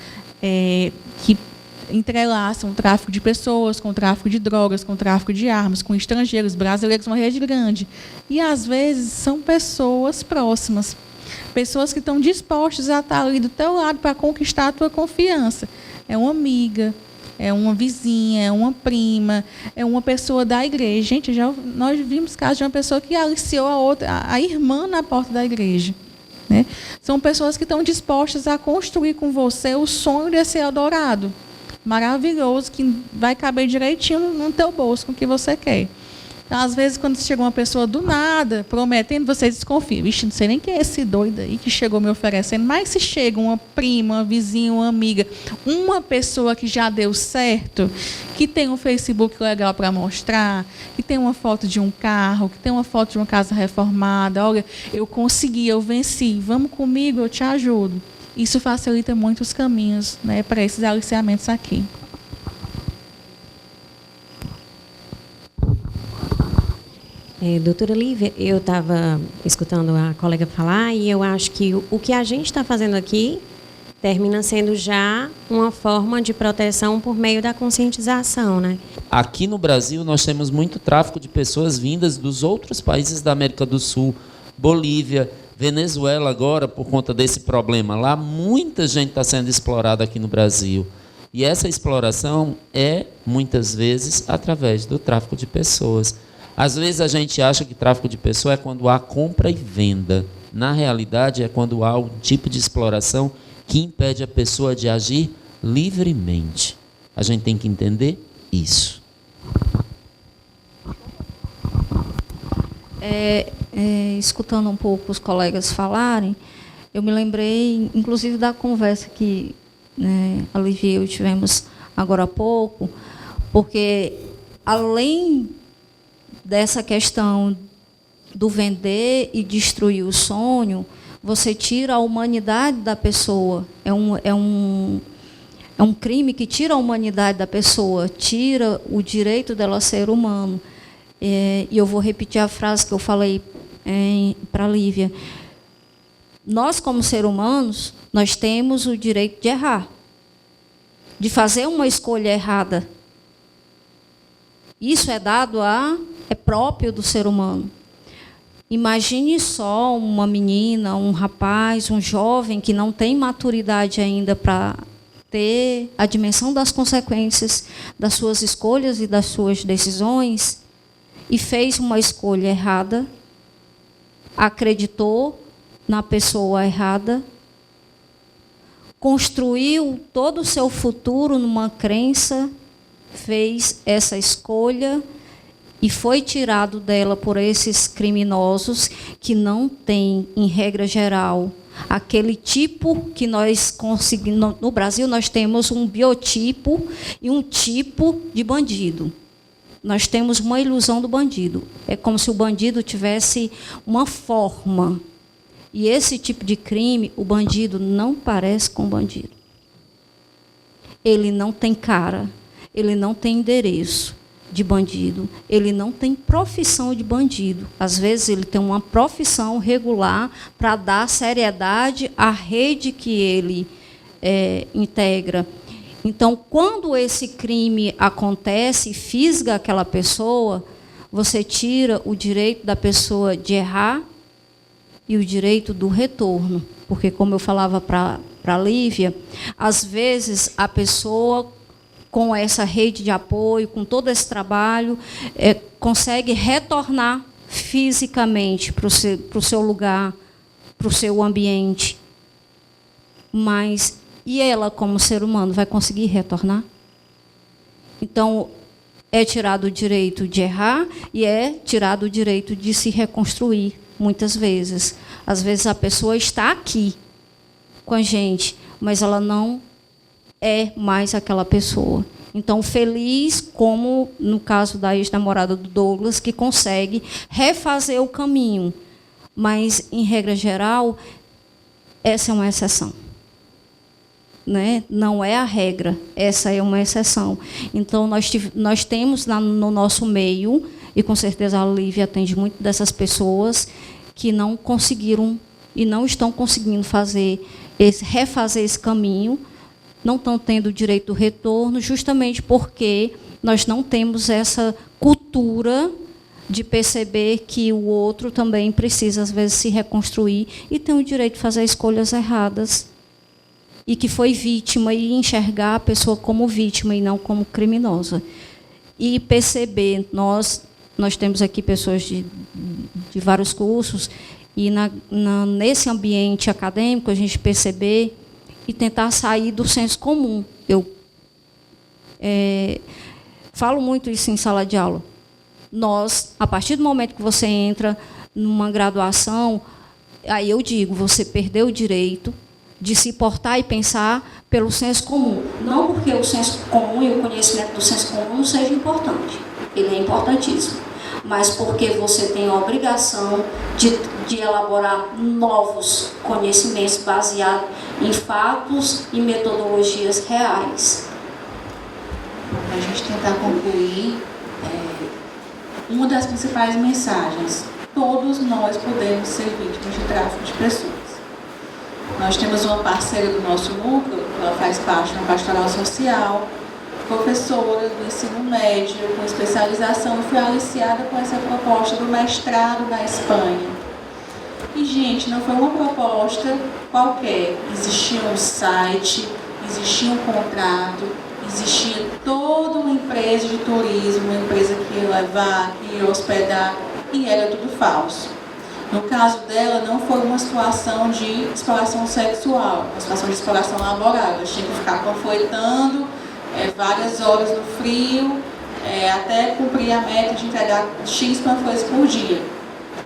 A: que entrelaçam o tráfico de pessoas, com o tráfico de drogas, com o tráfico de armas, com estrangeiros, brasileiros, uma rede grande. E, às vezes, são pessoas próximas, pessoas que estão dispostas a estar ali do teu lado para conquistar a tua confiança. É uma amiga, é uma vizinha, é uma prima, é uma pessoa da igreja. Gente, nós vimos casos de uma pessoa que aliciou a irmã na porta da igreja. Né? São pessoas que estão dispostas a construir com você o sonho de ser Eldorado. Maravilhoso, que vai caber direitinho no teu bolso com o que você quer. Então, às vezes, quando chega uma pessoa do nada, prometendo, vocês desconfiam. Vixe, não sei nem quem é esse doido aí que chegou me oferecendo. Mas se chega uma prima, uma vizinha, uma amiga, uma pessoa que já deu certo, que tem um Facebook legal para mostrar, que tem uma foto de um carro, que tem uma foto de uma casa reformada, olha, eu consegui, eu venci, vamos comigo, eu te ajudo. Isso facilita muito os caminhos, né, para esses aliciamentos aqui.
E: Doutora Lívia, eu estava escutando a colega falar e eu acho que o que a gente está fazendo aqui termina sendo já uma forma de proteção por meio da conscientização, né?
B: Aqui no Brasil, nós temos muito tráfico de pessoas vindas dos outros países da América do Sul, Bolívia, Venezuela agora, por conta desse problema. Lá, muita gente está sendo explorada aqui no Brasil. E essa exploração é, muitas vezes, através do tráfico de pessoas. Às vezes a gente acha que tráfico de pessoas é quando há compra e venda. Na realidade, é quando há um tipo de exploração que impede a pessoa de agir livremente. A gente tem que entender isso.
F: Escutando um pouco os colegas falarem, eu me lembrei, inclusive, da conversa que, né, a Lívia e eu tivemos agora há pouco, porque, além dessa questão do vender e destruir o sonho, você tira a humanidade da pessoa. É um crime que tira a humanidade da pessoa, tira o direito dela ser humano. E eu vou repetir a frase que eu falei para a Lívia. Nós, como seres humanos, nós temos o direito de errar, de fazer uma escolha errada. Isso é próprio do ser humano. Imagine só uma menina, um rapaz, um jovem que não tem maturidade ainda para ter a dimensão das consequências das suas escolhas e das suas decisões e fez uma escolha errada, acreditou na pessoa errada, construiu todo o seu futuro numa crença, fez essa escolha e foi tirado dela por esses criminosos que não têm, em regra geral, aquele tipo que nós conseguimos. No Brasil, nós temos um biotipo e um tipo de bandido. Nós temos uma ilusão do bandido. É como se o bandido tivesse uma forma. E esse tipo de crime, o bandido não parece com o bandido. Ele não tem cara, ele não tem endereço de bandido, ele não tem profissão de bandido. Às vezes ele tem uma profissão regular para dar seriedade à rede que ele integra. Então, quando esse crime acontece e fisga aquela pessoa, você tira o direito da pessoa de errar e o direito do retorno. Porque, como eu falava para a Lívia, às vezes a pessoa, com essa rede de apoio, com todo esse trabalho, consegue retornar fisicamente para o seu lugar, para o seu ambiente. Mas, e ela, como ser humano, vai conseguir retornar? Então, é tirado o direito de errar e é tirado o direito de se reconstruir, muitas vezes. Às vezes a pessoa está aqui com a gente, mas ela não é mais aquela pessoa. Então, feliz, como no caso da ex-namorada do Douglas, que consegue refazer o caminho. Mas, em regra geral, essa é uma exceção. Né? Não é a regra, essa é uma exceção. Então, nós temos no nosso meio, e com certeza a Lívia atende muito dessas pessoas, que não conseguiram e não estão conseguindo refazer esse caminho, não estão tendo o direito do retorno, justamente porque nós não temos essa cultura de perceber que o outro também precisa, às vezes, se reconstruir e tem o direito de fazer escolhas erradas e que foi vítima, e enxergar a pessoa como vítima e não como criminosa. E perceber, nós temos aqui pessoas de vários cursos, e nesse ambiente acadêmico a gente perceber e tentar sair do senso comum. Eu falo muito isso em sala de aula. a partir do momento que você entra numa graduação, aí eu digo, você perdeu o direito de se portar e pensar pelo senso comum. Não porque o senso comum e o conhecimento do senso comum não seja importante. Ele é importantíssimo. Mas porque você tem a obrigação de elaborar novos conhecimentos baseados em fatos e metodologias reais.
G: Para a gente tentar concluir, uma das principais mensagens: todos nós podemos ser vítimas de tráfico de pessoas. Nós temos uma parceira do nosso núcleo, ela faz parte de uma pastoral social, professora do ensino médio, com especialização, e foi aliciada com essa proposta do mestrado da Espanha. E, gente, não foi uma proposta qualquer. Existia um site, existia um contrato, existia toda uma empresa de turismo, uma empresa que ia levar, que ia hospedar, e era tudo falso. No caso dela, não foi uma situação de exploração sexual, uma situação de exploração laboral. Ela tinha que ficar panfletando várias horas no frio, até cumprir a meta de entregar X panfletos por dia.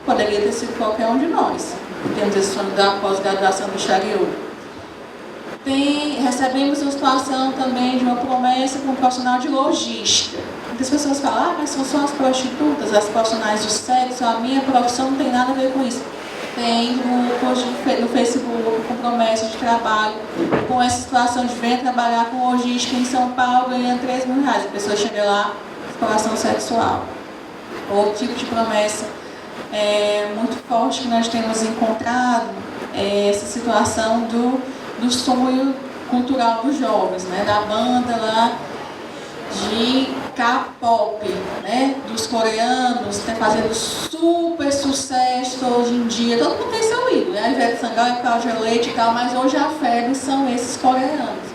G: Poderia ter sido qualquer um de nós, que temos esse sonho da pós-graduação do exterior. Recebemos uma situação também de uma promessa com um profissional de logística. Muitas pessoas falam, mas são só as prostitutas, as profissionais do sexo, a minha profissão não tem nada a ver com isso. Tem grupos no Facebook com promessa de trabalho, com essa situação de vir trabalhar com logística em São Paulo ganhando R$3.000. A pessoa chega lá, exploração sexual. Outro tipo de promessa muito forte que nós temos encontrado é essa situação do sonho cultural dos jovens, né? Da banda lá de K-pop, né? Dos coreanos, que está fazendo super sucesso hoje em dia. Todo mundo tem seu ídolo, né? A Ivete Sangalo, Cláudia Leite e tal, mas hoje a febre são esses coreanos.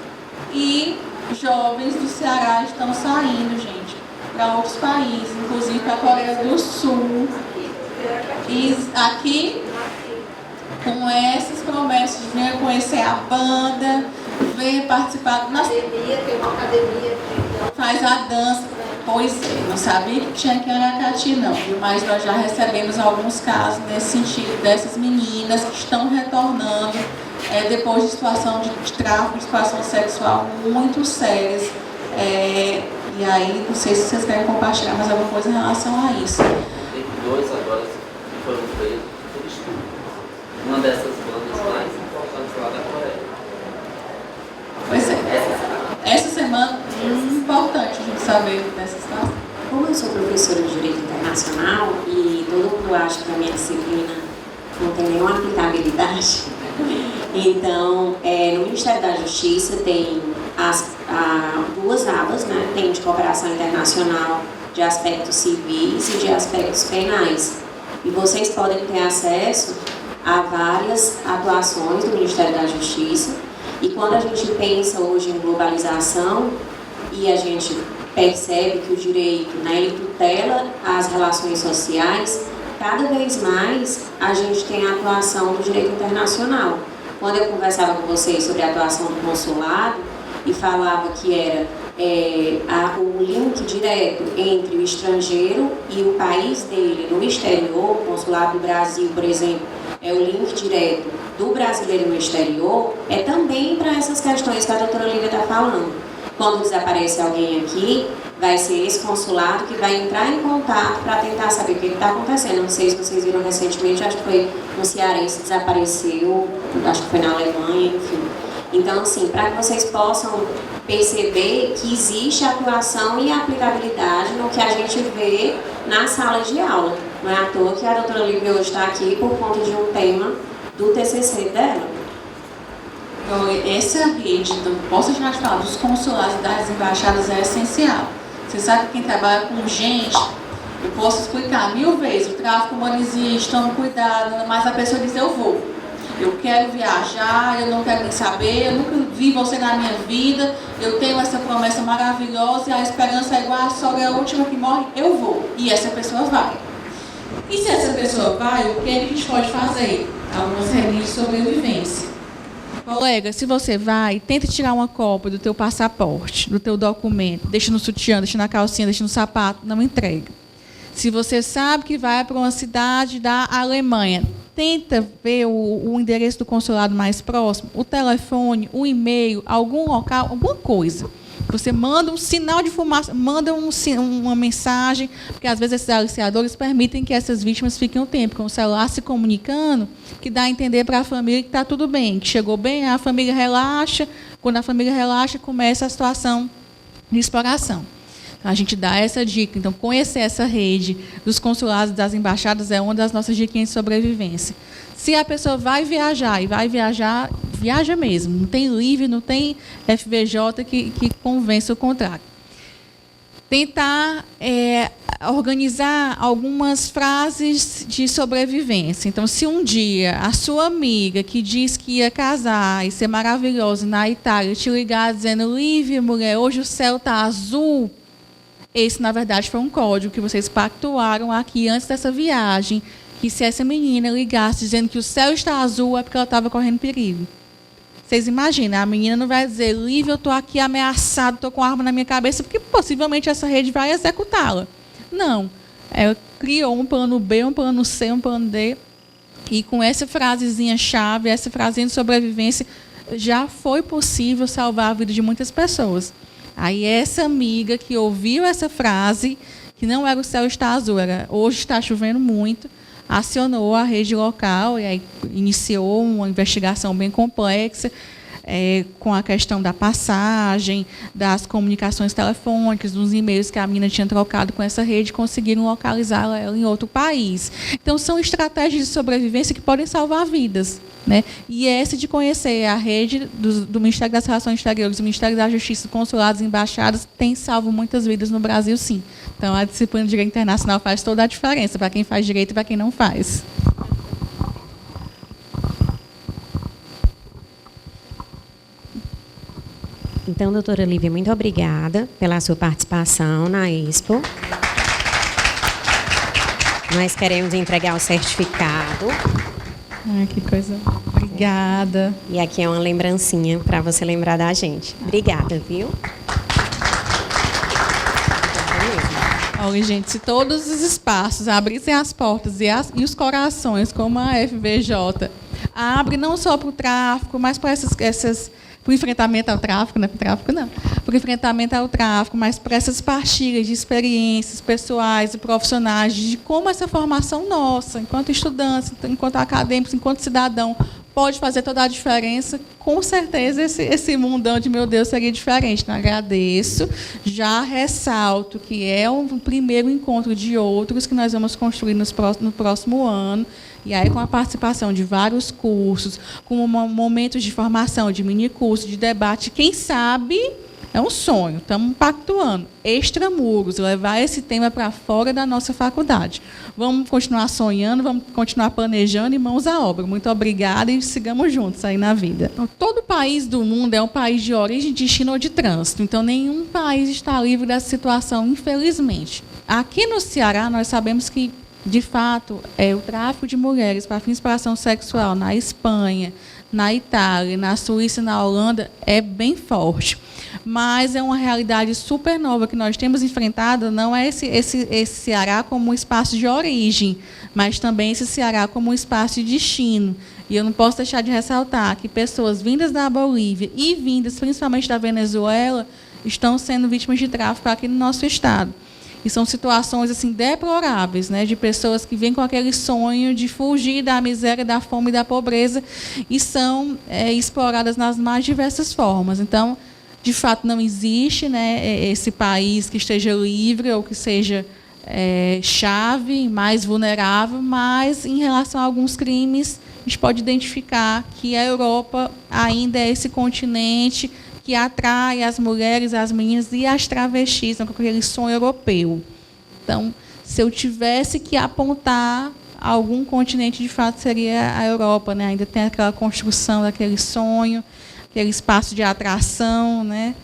G: E jovens do Ceará estão saindo, gente, para outros países, inclusive para a Coreia do Sul. E aqui, com essas promessas de vir conhecer a banda, venha participar.
F: Tem uma academia
G: faz a dança. Pois é, não sabia que tinha aqui em Aracati não, mas nós já recebemos alguns casos nesse sentido, dessas meninas que estão retornando depois de situação de tráfico, de situação sexual muito sérias. E aí, não sei se vocês querem compartilhar mais alguma coisa em relação a isso.
B: Tem 2 agora que foram presos por estupro. Uma dessas bandas mais importantes lá da Coreia.
G: Pois é. Essa semana é importante a gente saber dessa situação.
E: Como eu sou professora de Direito Internacional e todo mundo acha que a minha disciplina não tem nenhuma aplicabilidade, então, no Ministério da Justiça tem duas abas, né? Tem de cooperação internacional, de aspectos civis e de aspectos penais. E vocês podem ter acesso a várias atuações do Ministério da Justiça. E quando a gente pensa hoje em globalização e a gente percebe que o direito, né, ele tutela as relações sociais, cada vez mais a gente tem a atuação do direito internacional. Quando eu conversava com vocês sobre a atuação do consulado e falava que era o link direto entre o estrangeiro e o país dele no exterior, o consulado do Brasil, por exemplo, é o link direto do brasileiro no exterior, é também para essas questões que a doutora Lívia está falando. Quando desaparece alguém aqui, vai ser esse consulado que vai entrar em contato para tentar saber o que está acontecendo. Não sei se vocês viram recentemente, acho que foi um cearense desapareceu, acho que foi na Alemanha, enfim. Então, assim, para que vocês possam perceber que existe atuação e aplicabilidade no que a gente vê na sala de aula. Não é à toa que a doutora Lívia hoje está aqui por conta de um tema do TCC dela.
G: Então, essa rede, posso já te falar, dos consulados e das embaixadas é essencial. Você sabe que quem trabalha com gente, eu posso explicar 1000 vezes, o tráfico humano existe, tome cuidado, mas a pessoa diz, eu vou. Eu quero viajar, eu não quero nem saber, eu nunca vi você na minha vida, eu tenho essa promessa maravilhosa e a esperança é igual a sogra, é a última que morre, eu vou. E essa pessoa vai. E se essa pessoa vai, o que a gente pode fazer? Algumas regras de sobrevivência.
A: Colega, se você vai, tenta tirar uma cópia do teu passaporte, do teu documento, deixa no sutiã, deixa na calcinha, deixa no sapato, não entrega. Se você sabe que vai para uma cidade da Alemanha, tenta ver o endereço do consulado mais próximo, o telefone, o e-mail, algum local, alguma coisa. Você manda um sinal de fumaça, manda uma mensagem, porque às vezes esses aliciadores permitem que essas vítimas fiquem um tempo com o celular se comunicando, que dá a entender para a família que está tudo bem, que chegou bem, a família relaxa. Quando a família relaxa, começa a situação de exploração. A gente dá essa dica. Então, conhecer essa rede dos consulados, das embaixadas, é uma das nossas dicas de sobrevivência. Se a pessoa vai viajar, viaja mesmo. Não tem livre, não tem FVJ que convença o contrário. Tentar organizar algumas frases de sobrevivência. Então, se um dia a sua amiga que diz que ia casar e ser maravilhosa na Itália te ligar dizendo: Lívia, mulher, hoje o céu está azul. Esse, na verdade, foi um código que vocês pactuaram aqui antes dessa viagem, que se essa menina ligasse dizendo que o céu está azul, é porque ela estava correndo perigo. Vocês imaginam, a menina não vai dizer: Lívia, eu estou aqui ameaçado, estou com arma na minha cabeça, porque possivelmente essa rede vai executá-la. Não. Ela criou um plano B, um plano C, um plano D, e com essa frasezinha-chave, essa frasezinha de sobrevivência, já foi possível salvar a vida de muitas pessoas. Aí essa amiga que ouviu essa frase, que não era o céu está azul, era hoje está chovendo muito, acionou a rede local e aí iniciou uma investigação bem complexa, com a questão da passagem, das comunicações telefônicas, dos e-mails que a menina tinha trocado com essa rede, conseguiram localizar ela em outro país. Então, são estratégias de sobrevivência que podem salvar vidas, né? E essa de conhecer a rede do Ministério das Relações Exteriores, do Ministério da Justiça, consulados, embaixadas, tem salvo muitas vidas no Brasil, sim. Então, a disciplina de direito internacional faz toda a diferença para quem faz direito e para quem não faz.
E: Então, doutora Lívia, muito obrigada pela sua participação na Expo. Nós queremos entregar o certificado.
A: Ai, que coisa. Obrigada.
E: E aqui é uma lembrancinha para você lembrar da gente. Obrigada, viu?
A: Olha, gente, se todos os espaços abrissem as portas e os corações, como a FVJ, abre não só para o tráfico, mas para para o enfrentamento ao tráfico, não é para o tráfico, não. Para o enfrentamento ao tráfico, mas para essas partilhas de experiências pessoais e profissionais, de como essa formação nossa, enquanto estudantes, enquanto acadêmicos, enquanto cidadão, pode fazer toda a diferença, com certeza esse mundão de meu Deus seria diferente. Não agradeço, já ressalto que é um primeiro encontro de outros que nós vamos construir no próximo ano, e aí com a participação de vários cursos, com momentos de formação, de minicurso, de debate, quem sabe, é um sonho, estamos pactuando, extramuros, levar esse tema para fora da nossa faculdade. Vamos continuar sonhando, vamos continuar planejando e mãos à obra. Muito obrigada e sigamos juntos aí na vida. Todo país do mundo é um país de origem, destino ou de trânsito, então nenhum país está livre dessa situação, infelizmente. Aqui no Ceará, nós sabemos que, de fato, o tráfico de mulheres para fins de exploração sexual na Espanha, na Itália, na Suíça e na Holanda é bem forte. Mas é uma realidade super nova que nós temos enfrentado, não é esse Ceará como um espaço de origem, mas também esse Ceará como um espaço de destino. E eu não posso deixar de ressaltar que pessoas vindas da Bolívia e vindas principalmente da Venezuela estão sendo vítimas de tráfico aqui no nosso estado. E são situações assim deploráveis, né, de pessoas que vêm com aquele sonho de fugir da miséria, da fome e da pobreza e são exploradas nas mais diversas formas. Então, de fato, não existe, né, esse país que esteja livre ou que seja chave, mais vulnerável, mas em relação a alguns crimes, a gente pode identificar que a Europa ainda é esse continente que atrai as mulheres, as meninas e as travestis, com aquele sonho europeu. Então, se eu tivesse que apontar algum continente, de fato, seria a Europa, né? Ainda tem aquela construção daquele sonho, aquele espaço de atração, né?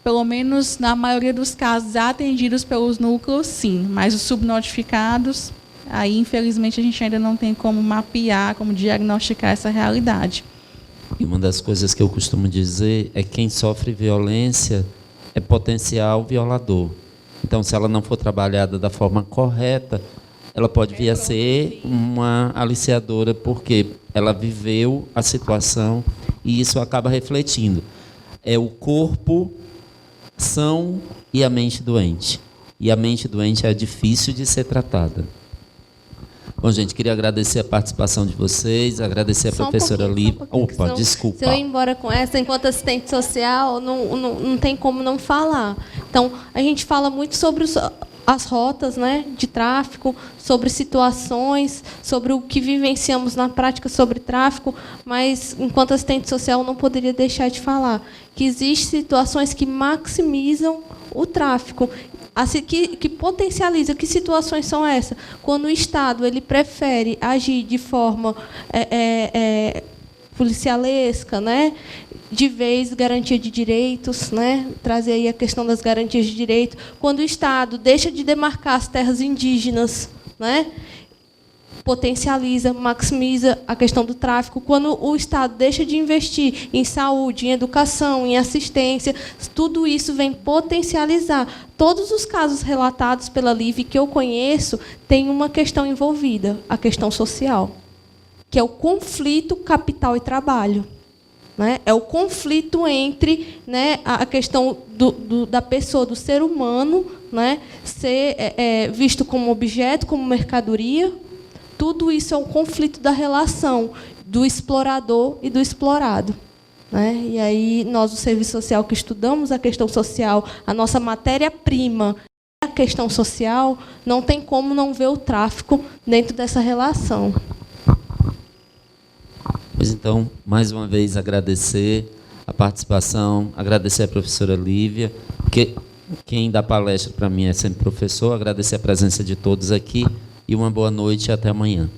A: Pelo menos, na maioria dos casos, atendidos pelos núcleos, sim, mas os subnotificados, aí, infelizmente, a gente ainda não tem como mapear, como diagnosticar essa realidade.
B: E uma das coisas que eu costumo dizer é que quem sofre violência é potencial violador. Então, se ela não for trabalhada da forma correta, ela pode vir a ser uma aliciadora, porque ela viveu a situação e isso acaba refletindo. É o corpo são e a mente doente. E a mente doente é difícil de ser tratada. Bom, gente, queria agradecer a participação de vocês, agradecer a professora Lívia. Opa, desculpa.
C: Se eu ir embora com essa, enquanto assistente social, não tem como não falar. Então, a gente fala muito sobre as rotas, né, de tráfico, sobre situações, sobre o que vivenciamos na prática sobre tráfico, mas, enquanto assistente social, não poderia deixar de falar que existem situações que maximizam o tráfico, assim, que potencializa. Que situações são essas? Quando o Estado ele prefere agir de forma policialesca, né? De vez garantia de direitos, né? Trazer aí a questão das garantias de direito. Quando o Estado deixa de demarcar as terras indígenas, né? Potencializa, maximiza a questão do tráfico. Quando o Estado deixa de investir em saúde, em educação, em assistência, tudo isso vem potencializar. Todos os casos relatados pela Lívia que eu conheço tem uma questão envolvida, a questão social, que é o conflito capital e trabalho. Né? É o conflito entre, né, a questão da pessoa, do ser humano, né, ser visto como objeto, como mercadoria. Tudo isso é um conflito da relação do explorador e do explorado. Né? E aí, nós, do serviço social, que estudamos a questão social, a nossa matéria-prima é a questão social, não tem como não ver o tráfico dentro dessa relação.
B: Pois então, mais uma vez, agradecer a participação, agradecer a professora Lívia, porque quem dá palestra para mim é sempre professor, agradecer a presença de todos aqui e uma boa noite e até amanhã.